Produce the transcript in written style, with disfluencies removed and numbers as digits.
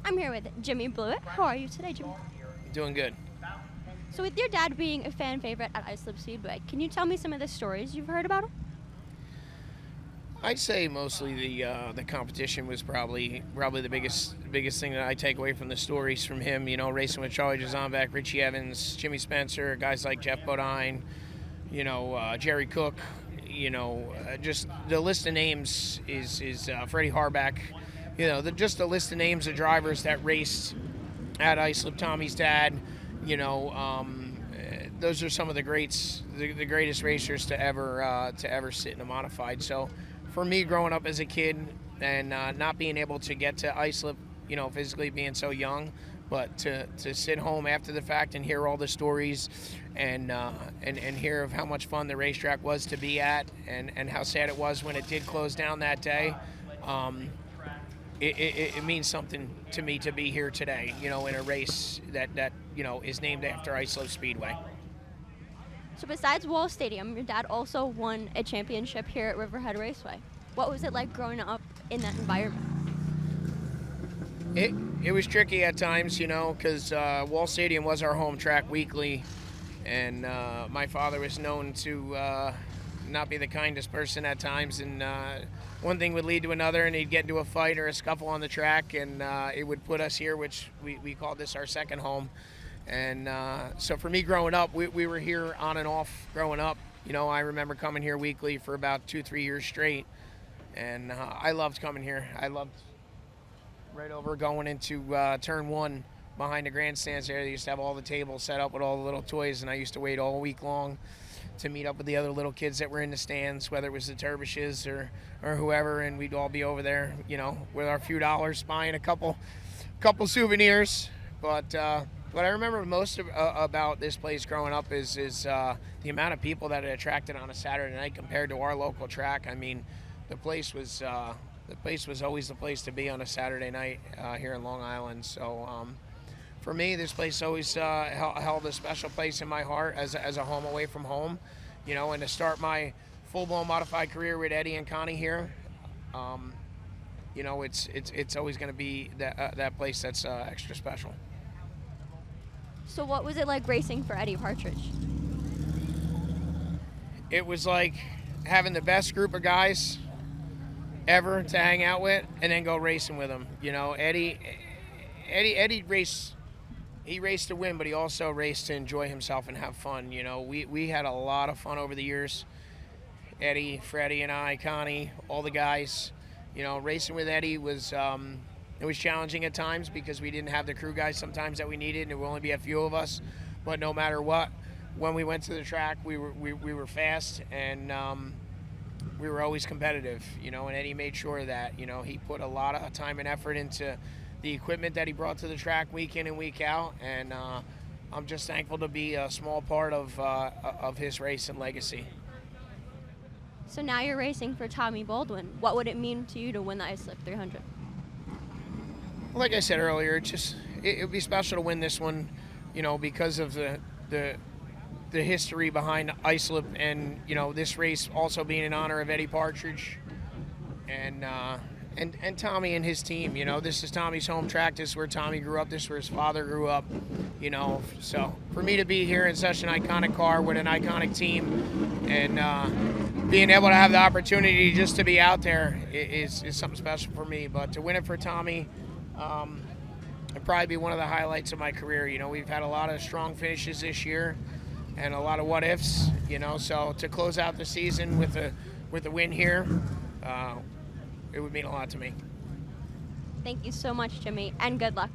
I'm here with Jimmy Blewett. How are you today, Jimmy? Doing good. So with your dad being a fan favorite at Islip Speedway, can you tell me some of the stories you've heard about him? I'd say mostly the competition was probably the biggest thing that I take away from the stories from him. You know, racing with Charlie Jazanbeck, Richie Evans, Jimmy Spencer, guys like Jeff Bodine, Jerry Cook. Just the list of names is Freddie Harback. Just the list of names of drivers that raced at Islip. Tommy's dad. Those are some of the greats, the greatest racers to ever sit in a modified. So, for me, growing up as a kid and not being able to get to Islip, physically being so young, but to sit home after the fact and hear all the stories and hear of how much fun the racetrack was to be at and how sad it was when it did close down that day. It means something to me to be here today, in a race that is named after Islip Speedway. So besides Wall Stadium, your dad also won a championship here at Riverhead Raceway. What was it like growing up in that environment? It was tricky at times, because Wall Stadium was our home track weekly, and my father was known to not be the kindest person at times, and one thing would lead to another, and he'd get into a fight or a scuffle on the track, and it would put us here, which we called this our second home. And so for me growing up, we were here on and off growing up. I remember coming here weekly for about 2-3 years straight, and I loved coming here. I loved right over going into turn one behind the grandstands there. They used to have all the tables set up with all the little toys, and I used to wait all week long to meet up with the other little kids that were in the stands, whether it was the Turbishes or whoever, and we'd all be over there, with our few dollars buying a couple souvenirs. But what I remember most about this place growing up is the amount of people that it attracted on a Saturday night compared to our local track. I mean, the place was always the place to be on a Saturday night here in Long Island. So for me, this place always held a special place in my heart as a home away from home. And to start my full-blown modified career with Eddie and Connie here, it's always going to be that place that's extra special. So what was it like racing for Eddie Partridge? It was like having the best group of guys ever to hang out with and then go racing with them. Eddie raced. He raced to win, but he also raced to enjoy himself and have fun. We had a lot of fun over the years. Eddie, Freddie, and I, Connie, all the guys. Racing with Eddie was it was challenging at times because we didn't have the crew guys sometimes that we needed, and there would only be a few of us. But no matter what, when we went to the track, we were fast and we were always competitive. And Eddie made sure that he put a lot of time and effort into the equipment that he brought to the track week in and week out, and I'm just thankful to be a small part of his race and legacy. So now you're racing for Tommy Baldwin. What would it mean to you to win the Islip 300? Like I said earlier, it would be special to win this one, because of the history behind Islip, and this race also being in honor of Eddie Partridge and Tommy and his team. This is Tommy's home track. This is where Tommy grew up. This is where his father grew up. So for me to be here in such an iconic car with an iconic team and being able to have the opportunity just to be out there is something special for me. But to win it for Tommy, it'd probably be one of the highlights of my career. We've had a lot of strong finishes this year and a lot of what ifs. So to close out the season with a win here, it would mean a lot to me. Thank you so much, Jimmy, and good luck.